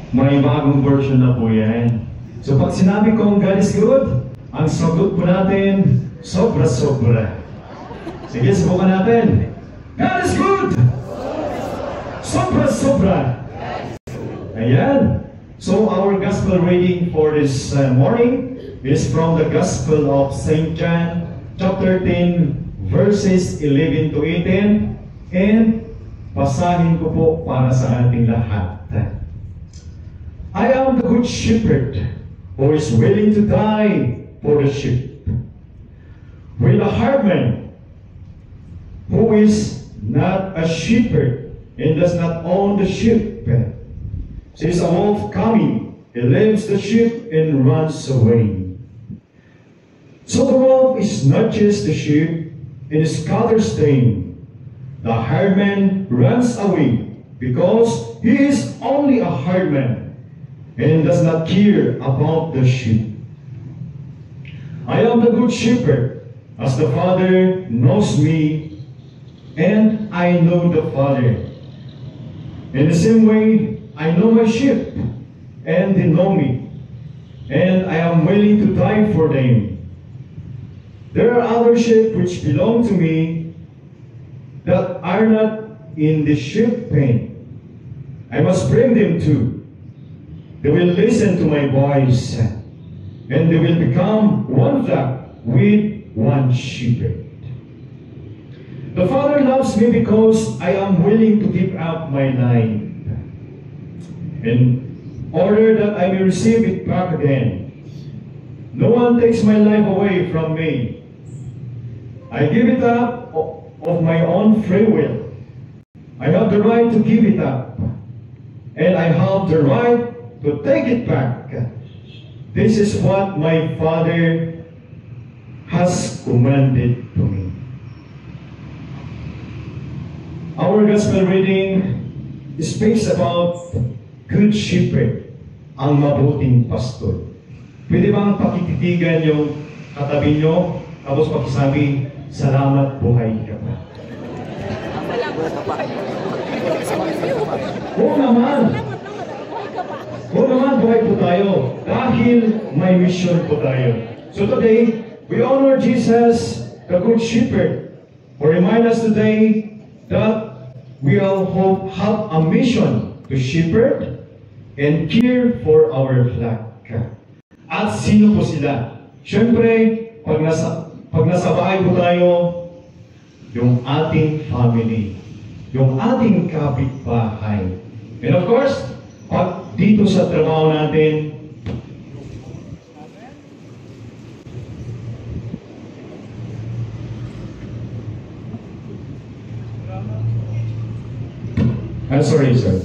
May bagong version na po yan. So pag sinabi kong God is good, ang sagot po natin, sobra-sobra. Sige, subukan natin. God is good! Sobra-sobra! Ayan. So our gospel reading for this morning is from the Gospel of St. John, chapter 10, verses 11 to 18. And basahin ko po para sa ating lahat. I am the good shepherd who is willing to die for the sheep. With a herdman who is not a shepherd and does not own the sheep sees a wolf coming, he leaves the sheep and runs away. So the wolf is nudges the sheep and scatters them. The herdman runs away because he is only a herdman and does not care about the sheep. I am the good shepherd, as the Father knows me, and I know the Father. In the same way, I know my sheep, and they know me, and I am willing to die for them. There are other sheep which belong to me that are not in the sheep pen. I must bring them too. They will listen to my voice, and they will become one flock with one shepherd. The Father loves me because I am willing to give up my life in order that I may receive it back again. No one takes my life away from me. I give it up of my own free will. I have the right to give it up, and I have the right to take it back. This is what my Father has commanded to me. Our gospel reading speaks about good shepherd, ang mabuting pastor. Pwede bang pakititigan yung katabi nyo, tapos pakisabi, salamat buhay ka pa. Oo naman. Oo naman, buhay po tayo. Dahil may mission po tayo. So today, we honor Jesus, the good shepherd, who remind us today that we all have a mission to shepherd and care for our flock. At sino po sila? Siyempre, pag nasa bahay po tayo, yung ating family, yung ating kapitbahay. And of course, pag dito sa trabaho natin, I'm sorry, sir.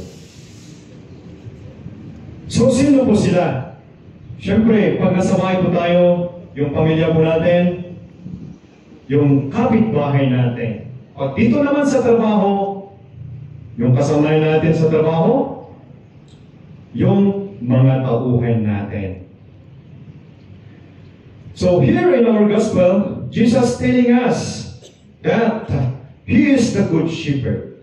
So, sino po sila? Siyempre, pag nasa bahay po tayo, yung pamilya po natin, yung kapitbahay natin. Pag dito naman sa trabaho, yung kasama natin sa trabaho, yung mga tauhan natin. So, here in our gospel, Jesus telling us that He is the good shepherd.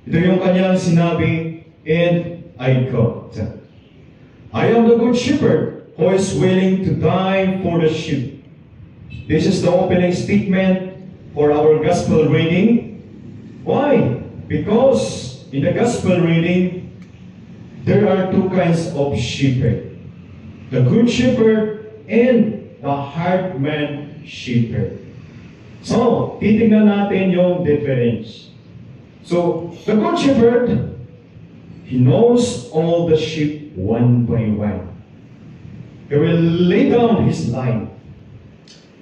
Ito yung kanyang sinabi, and I quote, I am the good shepherd who is willing to die for the sheep. This is the opening statement for our gospel reading. Why? Because in the gospel reading, there are two kinds of shepherd. The good shepherd and the herdman shepherd. So, titingnan natin yung difference. So, the good shepherd, he knows all the sheep one by one. He will lay down his life.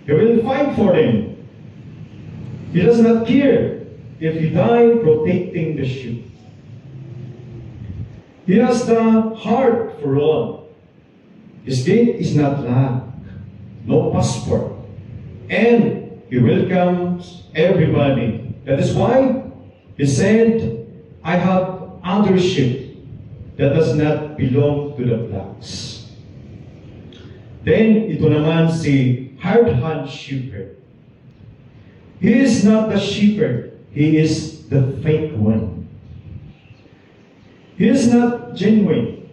He will fight for them. He does not care if he die protecting the sheep. He has the heart for all. His gate is not locked, no passport, and he welcomes everybody. That is why he said, I have other sheep that does not belong to the flocks. Then, ito naman si hard-hand shepherd. He is not the shepherd, he is the fake one. He is not genuine.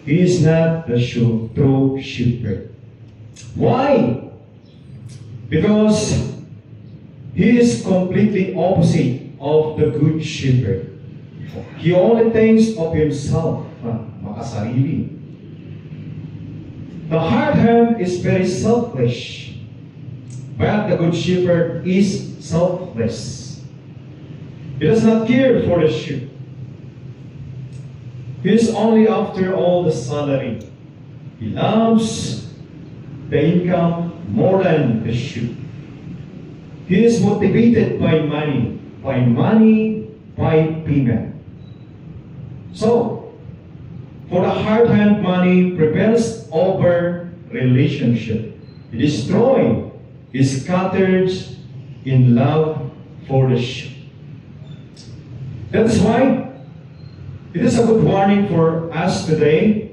he is not the true shepherd. Why? Because he is completely opposite of the good shepherd. He only thinks of himself, makasarili. The hard hand is very selfish, but the good shepherd is selfless. He does not care for the sheep. He is only after all the salary. He loves the income more than the sheep. He is motivated by money, by payment. So, for the hard hand, money prevails over relationship. It destroys, it scatters in love for the sheep. That is why it is a good warning for us today.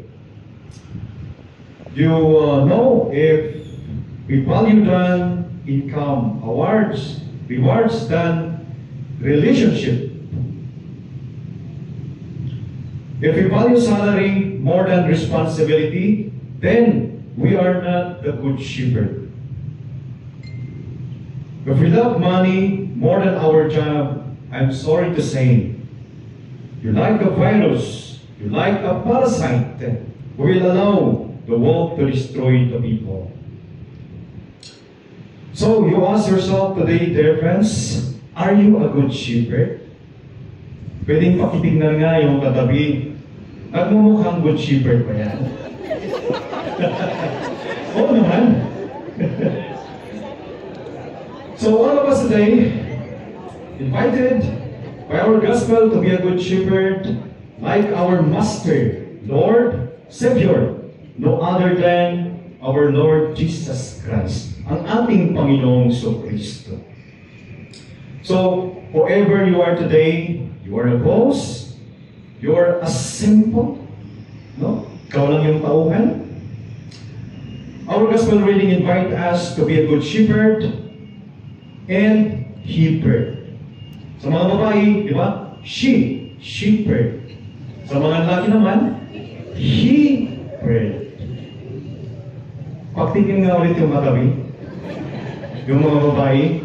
You know, if we value than income, rewards than relationship. If we value salary more than responsibility, then we are not the good shepherd. If we love money more than our job, I'm sorry to say, you're like a virus, you're like a parasite who will allow the world to destroy the people. So you ask yourself today, dear friends, are you a good shepherd? Pwedeng pakitignan nga yung katabi, nagmumukhang good shepherd pa yan? Oo naman. So all of us today, invited by our gospel to be a good shepherd, like our Master, Lord, Savior, no other than our Lord Jesus Christ, ang ating Panginoong Kristo. So, whoever you are today, you are a boss, you are a simple, no? Ikaw lang yung tauhan. Our gospel reading invite us to be a good shepherd and shepherd. Sa mga babae, di ba? Shepherd. Sa mga lalaki naman, shepherd. Pagtingin nga ulit yung matabi. Yung mga babae,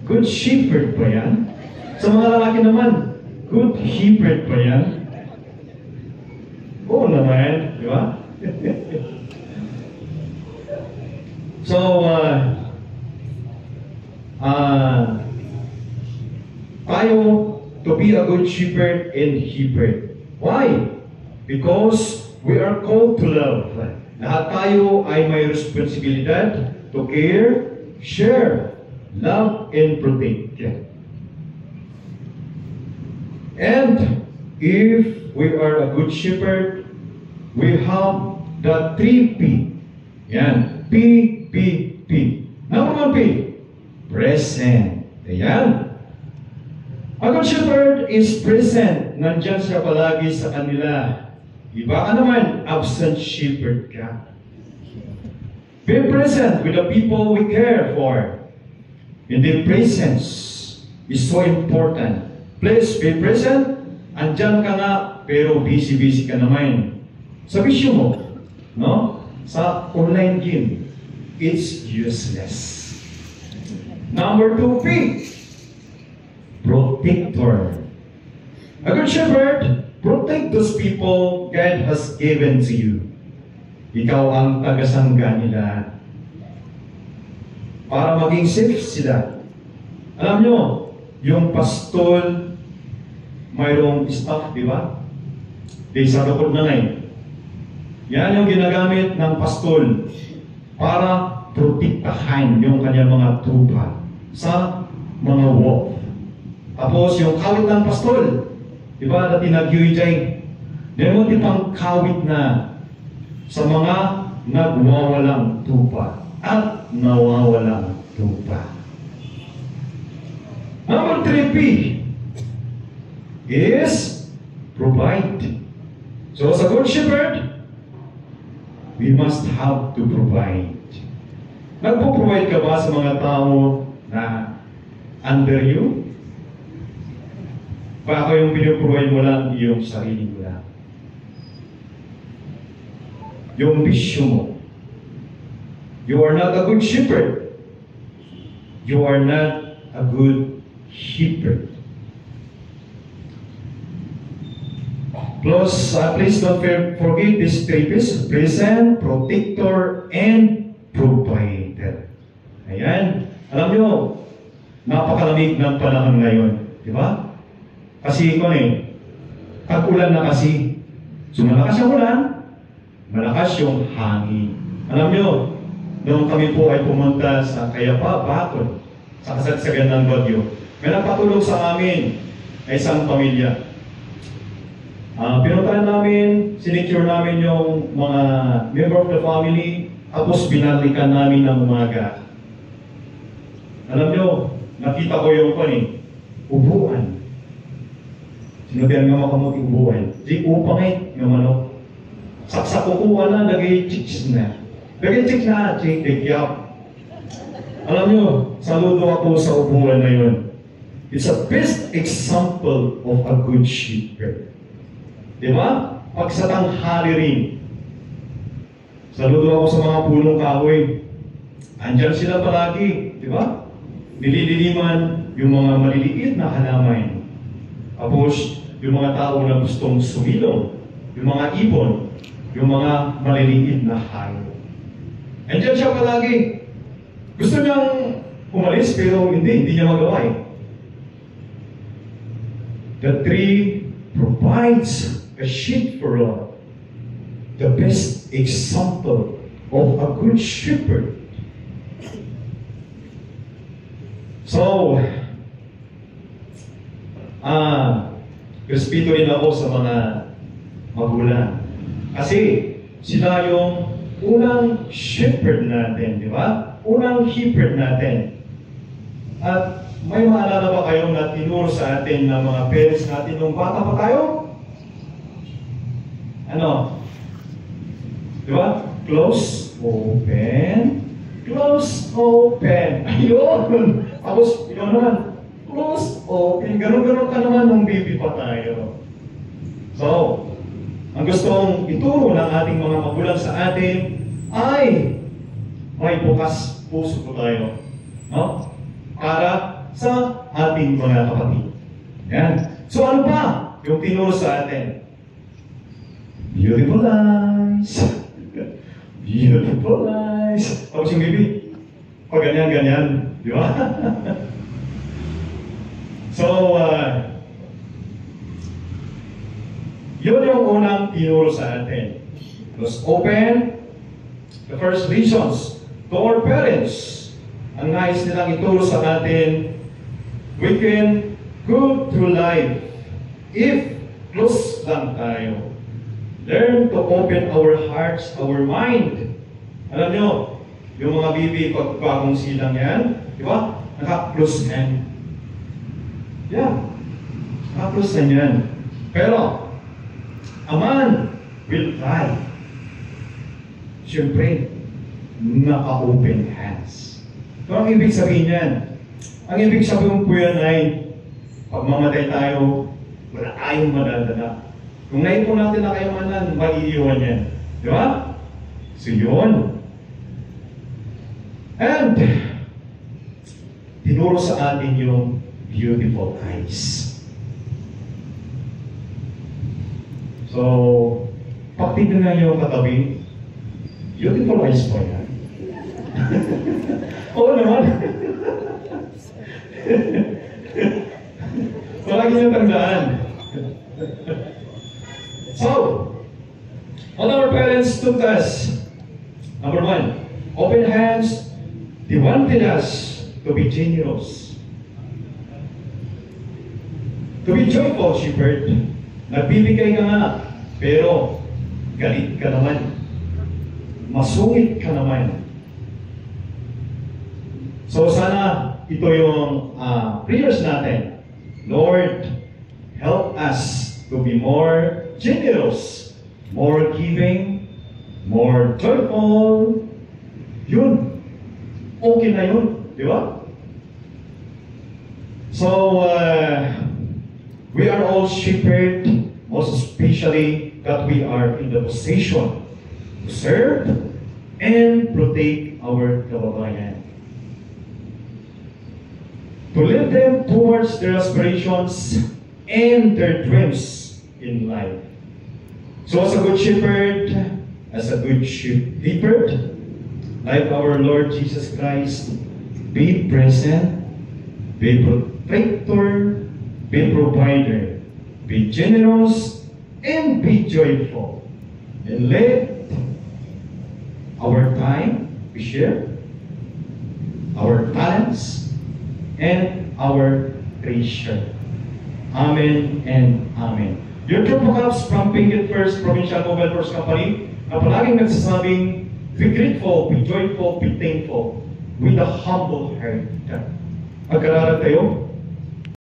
good shepherd pa yan. Sa mga lalaki naman, good shepherd pa yan. Oo naman, di ba? So, tayo to be a good shepherd and shepherd. Why? Because we are called to love. Lahat tayo ay may responsibilidad to care, share, love, and protect. And if we are a good shepherd, we have the 3 P. Yan. P. Number 1 P. Present. Ayan. A good shepherd is present. Nandyan siya palagi sa kanila. Iba ka naman, absent shepherd ka. Be present with the people we care for. And the presence is so important. Please be present. Andyan ka nga, pero busy ka naman. Sa bisyo mo, no? Sa online game, it's useless. Number 2 P. Protector. A good shepherd, protect those people God has given to you. Ikaw ang tagasangga nila. Para maging safe sila. Alam nyo, yung pastol, mayroong staff, di ba? Di sa tukod na ngayon. Yan yung ginagamit ng pastol para protektahan yung kanyang mga trupa sa mga wolf. Tapos yung kawit ng pastol, di ba, dati nag-UJ, meron din pang kawit na sa mga nagwawalang tupa at nawawalang tupa. Number 3 P is provide. So as a good shepherd, we must have to provide. Nagpo-provide ka ba sa mga tao na under you? Baka yung piniprovide mo lang yung sarili mo lang. yung bisyo mo. You are not a good shepherd. You are not a good shepherd. Please don't forget these three pieces: present, protector, and provider. Ayan. Alam nyo, napakalamig ng panahon ngayon. Di ba? Kasi tag-ulan na kasi. So malakas yung ulan, malakas yung hangin. Alam nyo, noong kami po ay pumunta sa Kayapa, Bacol, sa kasagsagan ng bagyo, may nagpatulog sa amin ay isang pamilya. Pinuntahan namin, sinecure namin yung mga member of the family, tapos binalikan namin ng umaga. Alam nyo, nakita ko yung upuan. Sinabihan nga makamot upuan. Di upangit, yung saksak upuan na, lagay chicks na. Lagay chicks na, chikyap. Alam nyo, saludo ako sa upuan na yun. It's a best example of a good shepherd. Di ba? Pag sa tanghali rin, saludo ako sa mga punong kahoy. Andyan sila palagi, di ba? Nilililiman yung mga maliliit na halaman. Tapos, yung mga tao na gustong sumilong, yung mga ibon, yung mga maliliit na hayop. Andyan siya palagi. Gusto niyang umalis, pero hindi niya magawa. The tree provides a sheep for all. The best example of a good shepherd. So, respeto rin ako sa mga magulang. Kasi sila yung unang shepherd natin, di ba? Unang shepherd natin. At may maalala ba kayo na tinuro sa atin ng mga parents natin nung bata pa tayo? Di ba? Close, open, close, open. Ayun! Tapos, yun naman, close, open. Ganun-ganun ka naman nung baby pa tayo. So, ang gustong ituro ng ating mga magulang sa atin ay may bukas puso po tayo. No? Para sa ating mga kapatid. Yan. So, ano pa yung tinuro sa atin? Beautiful eyes. Beautiful eyes. Tapos yung baby, pag ganyan-ganyan, di ba? So, yun yung unang tinuro sa atin. Let's open the first reasons to our parents. Ang nais nilang ituro sa atin, we can go through life if close lang tayo. Learn to open our hearts, our mind. Alam nyo, yung mga bibi, pag bagong silang yan, di ba? Naka-close hand. Yeah. Naka-close hand yan. Pero, a man will try. Siyempre, naka-open hands. So, ang ibig sabihin yan, ang ibig sabihin po yan ay, pag mamatay tayo, wala tayong madadala. Kung naipon natin na kayamanan, maiiwan yan. Di ba? So yun. And, tinuro sa atin yung beautiful eyes. So, paktignan nga yung katabi, beautiful eyes po yan. Oo naman. Palagi nyo tandaan. So, what our parents took us, number one, open hands. They wanted us to be generous, to be joyful, shepherd. Nagbibigay ka nga, pero galit ka naman. Masungit ka naman. So sana ito yung prayers natin. Lord, help us to be more generous, more giving, more joyful. Yun. Okay na yun. Di ba? So, we are all shepherd, most especially that we are in the position to serve and protect our kababayan. To lead them towards their aspirations and their dreams in life. So as a good shepherd, as a good shepherd, like our Lord Jesus Christ, be present, be protector, be provider, be generous, and be joyful. And let our time be shared, our talents, and our treasure. Amen and Amen. Your true Caps from Pinggit First Provincial Mobile Force Company na palaging nagsasabing, be grateful, be joyful, be thankful with a humble heart. Magkararag tayo